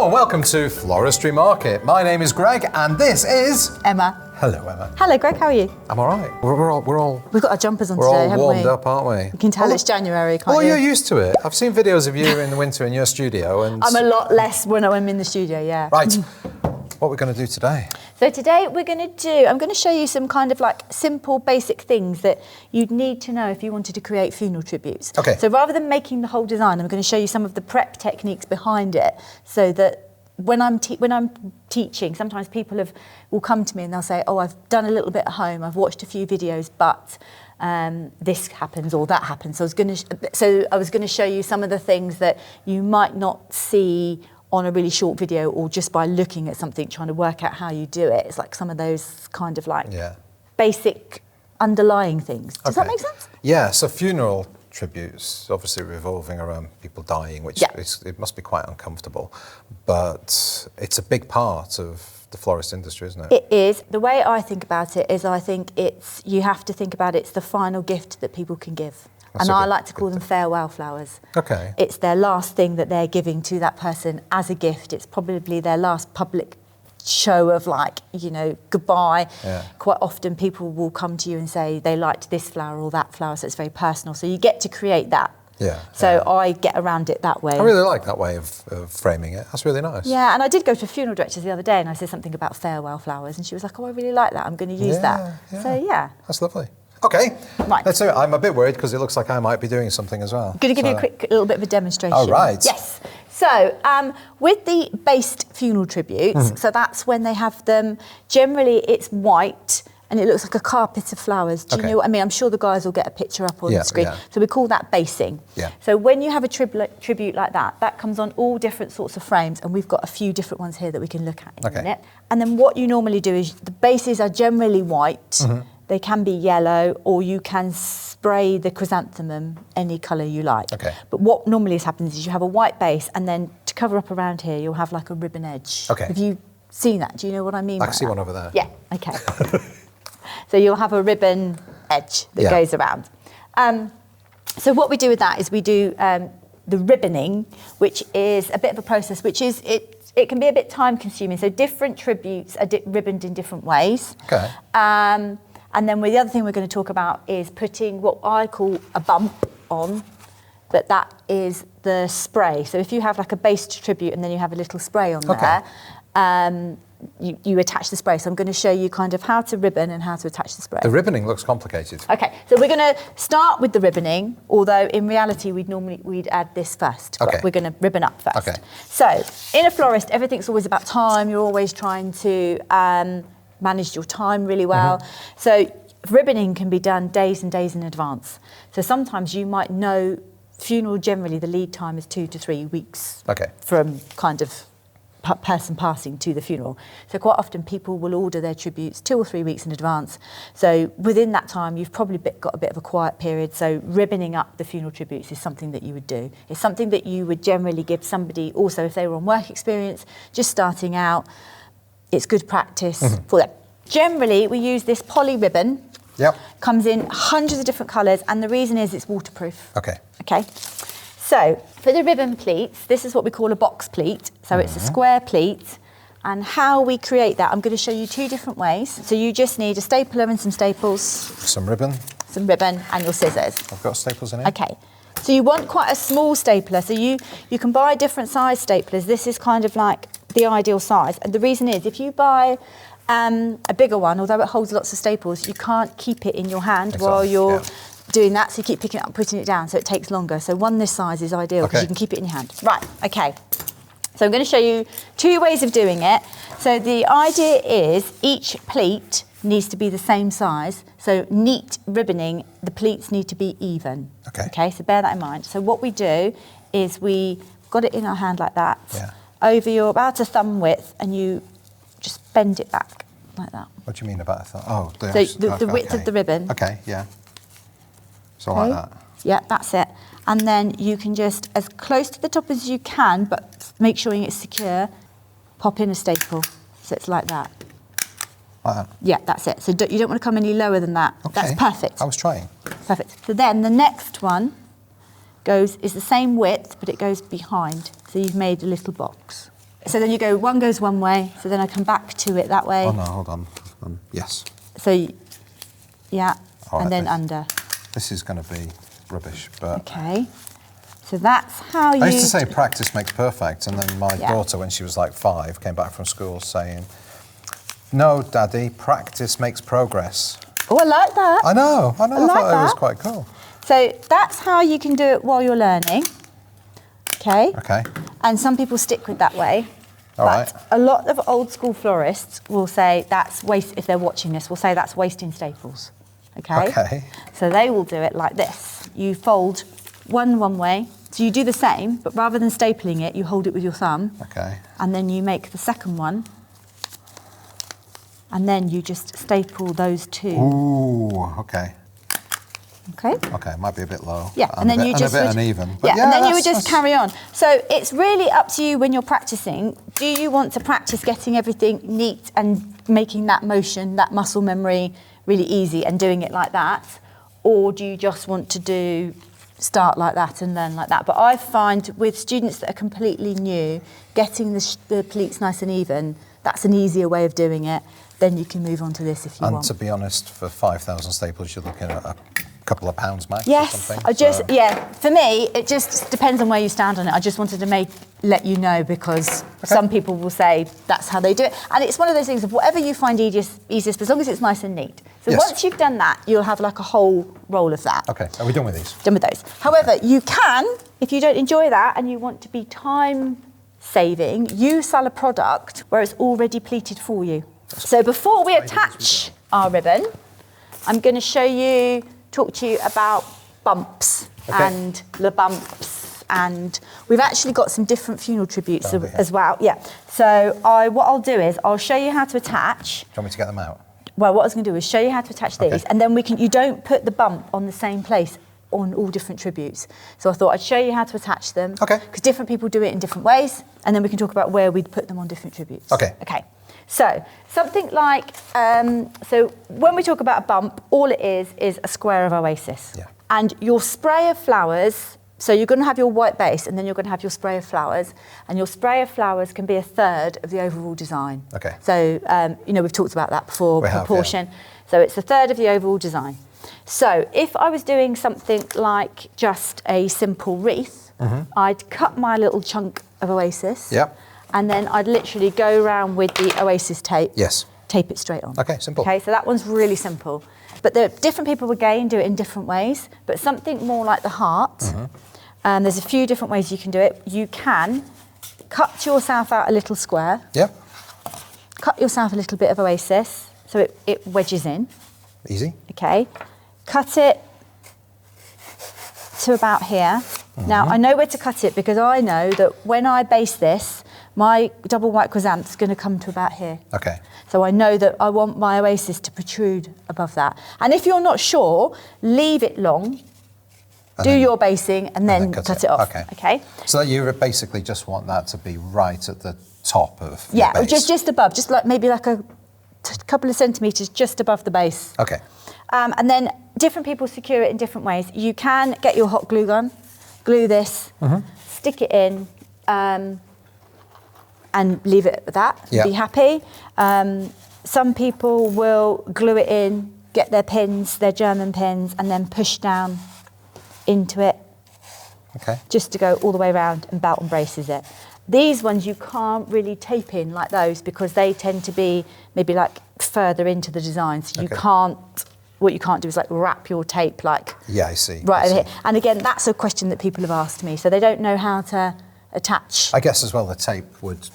and welcome to Floristry Market. My name is Greg and this is... Emma. Hello, Emma. Hello, Greg, how are you? I'm all right. We're all... We've got our jumpers on We're today, all haven't warmed we? up, aren't we? You can tell it's January, can't you? Oh, you're used to it. I've seen videos of you in the winter in your studio and... I'm a lot less when I'm in the studio, yeah. Right. What are we going to do today? So today I'm going to show you some kind of like simple basic things that you'd need to know if you wanted to create funeral tributes. Okay. So rather than making the whole design, I'm going to show you some of the prep techniques behind it so that when I'm teaching, sometimes people will come to me and they'll say, oh, I've done a little bit at home, I've watched a few videos, but this happens or that happens. So I was going to show you some of the things that you might not see on a really short video or just by looking at something, trying to work out how you do it. It's like some of those kind of like basic underlying things. Does that make sense? Yeah, so funeral tributes, obviously revolving around people dying, which it must be quite uncomfortable, but it's a big part of the florist industry, isn't it? It is. The way I think about it is I think you have to think about it's the final gift that people can give. And I like to call them farewell flowers. Okay. It's their last thing that they're giving to that person as a gift. It's probably their last public show of like, you know, goodbye. Yeah. Quite often people will come to you and say they liked this flower or that flower, so it's very personal. So you get to create that. Yeah. So I get around it that way. I really like that way of framing it. That's really nice. Yeah, and I did go to a funeral directors the other day and I said something about farewell flowers and she was like, oh, I really like that. I'm going to use that. Yeah. So yeah. That's lovely. Okay, right. Let's do it. I'm a bit worried because it looks like I might be doing something as well. I'm going to give you a quick little bit of a demonstration. Oh, right. Yes. So with the based funeral tributes, so that's when they have them, generally it's white and it looks like a carpet of flowers. Do you know what I mean? I'm sure the guys will get a picture up on the screen. Yeah. So we call that basing. Yeah. So when you have a tribute like that, that comes on all different sorts of frames and we've got a few different ones here that we can look at in a minute. And then what you normally do is the bases are generally white. They can be yellow, or you can spray the chrysanthemum any colour you like. Okay. But what normally happens is you have a white base, and then to cover up around here, you'll have like a ribbon edge. Okay. Have you seen that? Do you know what I mean? I can see one over there. Yeah. Okay. So you'll have a ribbon edge that goes around. So what we do with that is we do the ribboning, which is a bit of a process, which is it can be a bit time consuming. So different tributes are ribboned in different ways. Okay. And then the other thing we're going to talk about is putting what I call a bump on, but that is the spray. So if you have like a based tribute and then you have a little spray on there, you attach the spray. So I'm going to show you kind of how to ribbon and how to attach the spray. The ribboning looks complicated. Okay, so we're going to start with the ribboning, although in reality we'd add this first. Okay. But we're going to ribbon up first. Okay. So in a florist, everything's always about time. You're always trying to manage your time really well. So ribboning can be done days and days in advance. So sometimes you might know funeral generally the lead time is 2 to 3 weeks from kind of person passing to the funeral. So quite often people will order their tributes 2 or 3 weeks in advance. So within that time, you've probably got a bit of a quiet period. So ribboning up the funeral tributes is something that you would do. It's something that you would generally give somebody also if they were on work experience, just starting out. It's good practice for them. Generally, we use this poly ribbon. Yep. Comes in hundreds of different colours, and the reason is it's waterproof. Okay. Okay. So for the ribbon pleats, this is what we call a box pleat. So it's a square pleat. And how we create that, I'm going to show you 2 different ways. So you just need a stapler and some staples. Some ribbon. Some ribbon and your scissors. I've got staples in here. Okay. So you want quite a small stapler. So you can buy different size staplers. This is kind of like the ideal size. And the reason is if you buy a bigger one, although it holds lots of staples, you can't keep it in your hand while you're doing that. So you keep picking it up and putting it down, so it takes longer. So one this size is ideal because you can keep it in your hand. Right, okay. So I'm going to show you 2 ways of doing it. So the idea is each pleat needs to be the same size. So neat ribboning, the pleats need to be even. Okay. Okay, so bear that in mind. So what we do is we got it in our hand like that, over about a thumb width, and you just bend it back like that. What do you mean about a thumb? Oh, the width of the ribbon. Okay, yeah. So like that. Yeah, that's it. And then you can just, as close to the top as you can, but make sure it's secure, pop in a staple. So it's like that. Like that? Yeah, that's it. So you don't want to come any lower than that. Okay. That's perfect. I was trying. Perfect. So then the next one is the same width, but it goes behind. So you've made a little box. So then you go, one goes one way, so then I come back to it that way. Oh no, hold on. Yes. So, yeah, All and right, then under. This is going to be rubbish, but... Okay. So that's how you... I used to say practice makes perfect, and then my daughter, when she was like 5, came back from school saying, no, Daddy, practice makes progress. Oh, I like that. I know. I like thought that. it was quite cool. So that's how you can do it while you're learning. Okay. Okay. And some people stick with that way. All right. A lot of old school florists will say that's if they're watching this, will say that's wasting staples. Okay. Okay. So they will do it like this. You fold one way. So you do the same, but rather than stapling it, you hold it with your thumb. Okay. And then you make the second one. And then you just staple those two. Ooh, okay. Okay. Okay, it might be a bit low. Yeah, and then you just a bit uneven. Yeah, and then you would just carry on. So it's really up to you when you're practicing. Do you want to practice getting everything neat and making that motion, that muscle memory really easy and doing it like that? Or do you just want to start like that and learn like that? But I find with students that are completely new, getting the pleats nice and even, that's an easier way of doing it. Then you can move on to this if you want. And to be honest, for 5,000 staples, you're looking at a couple of pounds max yes, or something. For me, it just depends on where you stand on it. I just wanted to let you know because some people will say that's how they do it. And it's one of those things of whatever you find easiest, as long as it's nice and neat. So once you've done that, you'll have like a whole roll of that. Okay, are we done with these? Done with those. However, you can, if you don't enjoy that and you want to be time saving, you sell a product where it's already pleated for you. So before we attach our ribbon, I'm going to talk to you about bumps and the bumps, and we've actually got some different funeral tributes as well. Yeah. So what I'll do is I'll show you how to attach. Do you want me to get them out? Well, what I was going to do is show you how to attach these, and then you don't put the bump on the same place on all different tributes. So I thought I'd show you how to attach them. Okay. Because different people do it in different ways, and then we can talk about where we'd put them on different tributes. Okay. Okay. So something like, so when we talk about a bump, all it is a square of Oasis. Yeah. And your spray of flowers, so you're going to have your white base and then you're going to have your spray of flowers, and your spray of flowers can be a third of the overall design. Okay. So, we've talked about that before, proportion. Yeah. So it's a third of the overall design. So if I was doing something like just a simple wreath, I'd cut my little chunk of Oasis. Yep. And then I'd literally go around with the Oasis tape. Yes. Tape it straight on. Okay, simple. Okay, so that one's really simple. But different people, again, do it in different ways. But something more like the heart, there's a few different ways you can do it. You can cut yourself out a little square. Yep. Cut yourself a little bit of Oasis so it wedges in. Easy. Okay. Cut it to about here. Now, I know where to cut it because I know that when I base this, my double white chrysanthemum is going to come to about here. Okay. So I know that I want my Oasis to protrude above that. And if you're not sure, leave it long, do your basing, and then cut it off. Okay. So you basically just want that to be right at the top of your base. just above, just like maybe like a couple of centimetres just above the base. Okay. And then different people secure it in different ways. You can get your hot glue gun, glue this, stick it in, and leave it at that, be happy. Some people will glue it in, get their pins, their German pins, and then push down into it, just to go all the way around and belt and braces it. These ones you can't really tape in like those because they tend to be maybe like further into the design. So you can't, what you can't do is like wrap your tape like I see. Right over here. And again, that's a question that people have asked me. So they don't know how to attach. I guess as well the tape would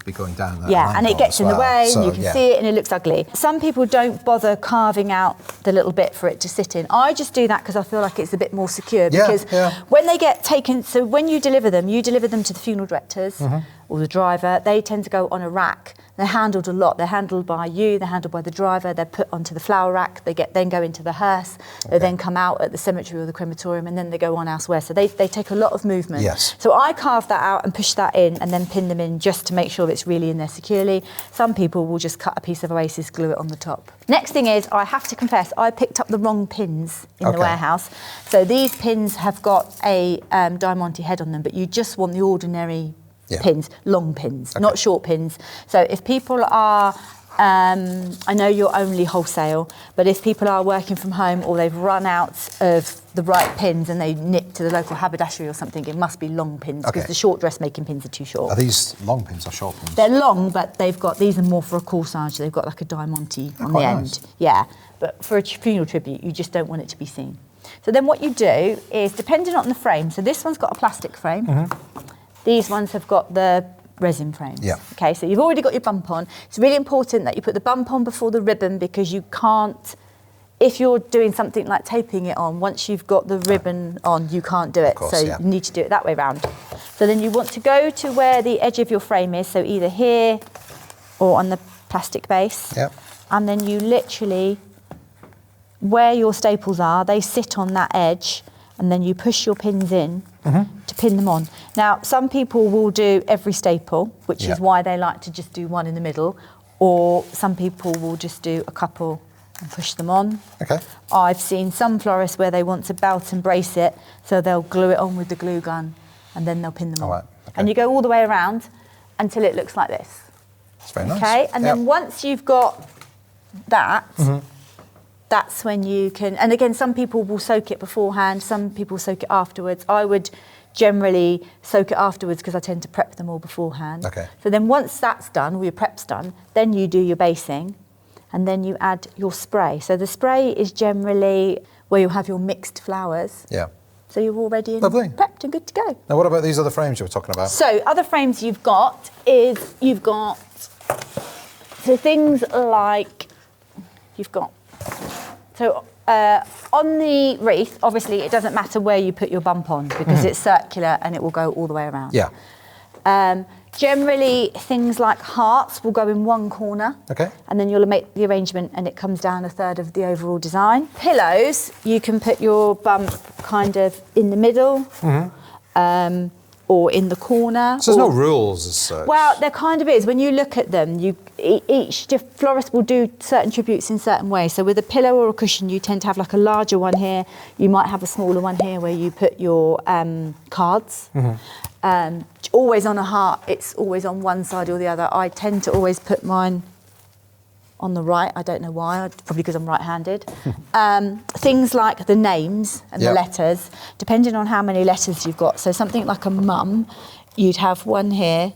be going down that and it gets in the way, so, and you can see it and it looks ugly. Some people don't bother carving out the little bit for it to sit in. I just do that because I feel like it's a bit more secure because when they get taken, so when you deliver them to the funeral directors or the driver, they tend to go on a rack. They're handled a lot. They're handled by you, they're handled by the driver, they're put onto the flower rack, they then go into the hearse, they then come out at the cemetery or the crematorium, and then they go on elsewhere. So they take a lot of movement. Yes. So I carve that out and push that in and then pin them in just to make sure it's really in there securely. Some people will just cut a piece of Oasis, glue it on the top. Next thing is, I have to confess, I picked up the wrong pins in the warehouse. So these pins have got a Diamante head on them, but you just want the ordinary pins, long pins, not short pins. So if people are, I know you're only wholesale, but if people are working from home or they've run out of the right pins and they nip to the local haberdashery or something, it must be long pins because the short dressmaking pins are too short. Are these long pins or short pins? They're long, but these are more for a corsage. They've got like a diamante on the end. Yeah, but for a funeral tribute, you just don't want it to be seen. So then what you do is, depending on the frame, so this one's got a plastic frame. These ones have got the resin frames. Yeah. Okay, so you've already got your bump on. It's really important that you put the bump on before the ribbon, because you can't, if you're doing something like taping it on, once you've got the ribbon on, you can't do it. Course, so you need to do it that way round. So then you want to go to where the edge of your frame is, so either here or on the plastic base. Yep. And then you literally, where your staples are, they sit on that edge, and then you push your pins in to pin them on. Now, some people will do every staple, which is why they like to just do one in the middle, or some people will just do a couple and push them on. Okay. I've seen some florists where they want to belt and brace it, so they'll glue it on with the glue gun, and then they'll pin them on. Right. Okay. And you go all the way around until it looks like this. That's very nice. Okay, and then once you've got that, that's when you can, and again, some people will soak it beforehand, some people soak it afterwards. I would generally soak it afterwards because I tend to prep them all beforehand. Okay. So then once that's done, all your prep's done, then you do your basing, and then you add your spray. So the spray is generally where you'll have your mixed flowers. Yeah. So you're all ready and Lovely. prepped and good to go. Now, what about these other frames you were talking about? So other frames you've got so things like on the wreath, obviously it doesn't matter where you put your bump on because it's circular and it will go all the way around. Yeah. Generally, things like hearts will go in one corner. Okay. And then you'll make the arrangement and it comes down a third of the overall design. Pillows, you can put your bump kind of in the middle. Or in the corner. So there's no rules as such? Well, there kind of is. When you look at them, each florist will do certain tributes in certain ways. So with a pillow or a cushion, you tend to have like a larger one here. You might have a smaller one here where you put your cards. Always on a heart, it's always on one side or the other. I tend to always put mine on the right. I don't know why, probably because I'm right-handed. Things like the names and the letters, depending on how many letters you've got. So something like a mum, you'd have one here,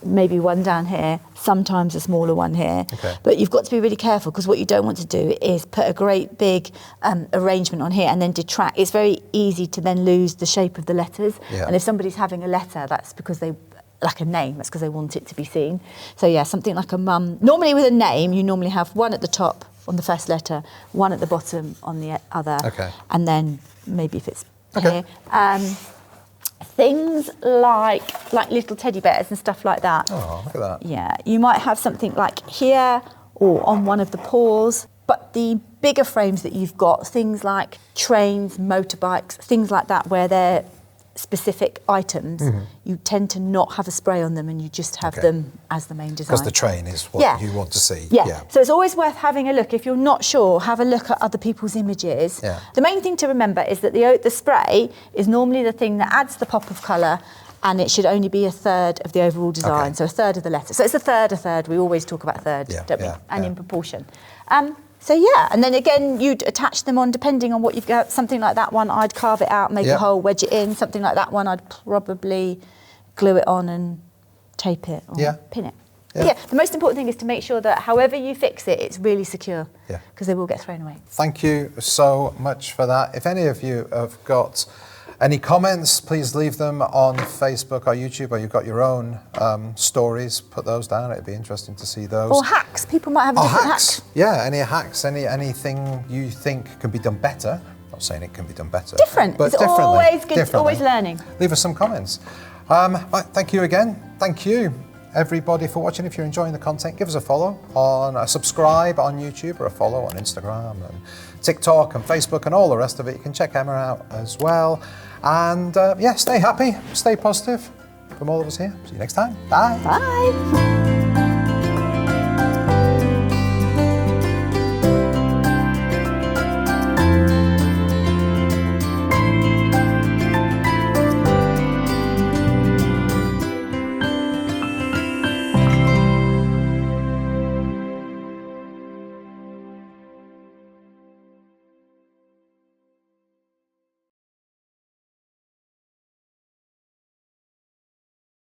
maybe one down here, sometimes a smaller one here. Okay. But you've got to be really careful because what you don't want to do is put a great big arrangement on here and then detract. It's very easy to then lose the shape of the letters. Yeah. And if somebody's having a letter, that's because they like a name, that's because they want it to be seen. So yeah, something like a mum. Normally with a name, you normally have one at the top on the first letter, one at the bottom on the other, and then maybe if it's here. Things like little teddy bears and stuff like that. Oh, look at that. Yeah, you might have something like here or on one of the paws, but the bigger frames that you've got, things like trains, motorbikes, things like that where they're specific items, you tend to not have a spray on them and you just have them as the main design. Because the train is what you want to see. Yeah. So it's always worth having a look. If you're not sure, have a look at other people's images. Yeah. The main thing to remember is that the spray is normally the thing that adds the pop of colour, and it should only be a third of the overall design, so a third of the letter. So it's a third. We always talk about third, don't we? And in proportion. So yeah, and then again, you'd attach them on depending on what you've got. Something like that one, I'd carve it out, make a hole, wedge it in. Something like that one, I'd probably glue it on and tape it or pin it. Yeah, the most important thing is to make sure that however you fix it, it's really secure, because they will get thrown away. Thank you so much for that. If any of you have got any comments, please leave them on Facebook or YouTube, or you've got your own stories, put those down. It'd be interesting to see those. Or hacks. People might have different hacks. Yeah, any hacks, anything you think can be done better. Not saying it can be done better. Different. But it's always good. It's always learning. Leave us some comments. Thank you again. Thank you, everybody, for watching. If you're enjoying the content, give us a follow subscribe on YouTube, or a follow on Instagram and TikTok and Facebook and all the rest of it. You can check Emma out as well. And stay happy, stay positive. From all of us here, see you next time. Bye. Bye.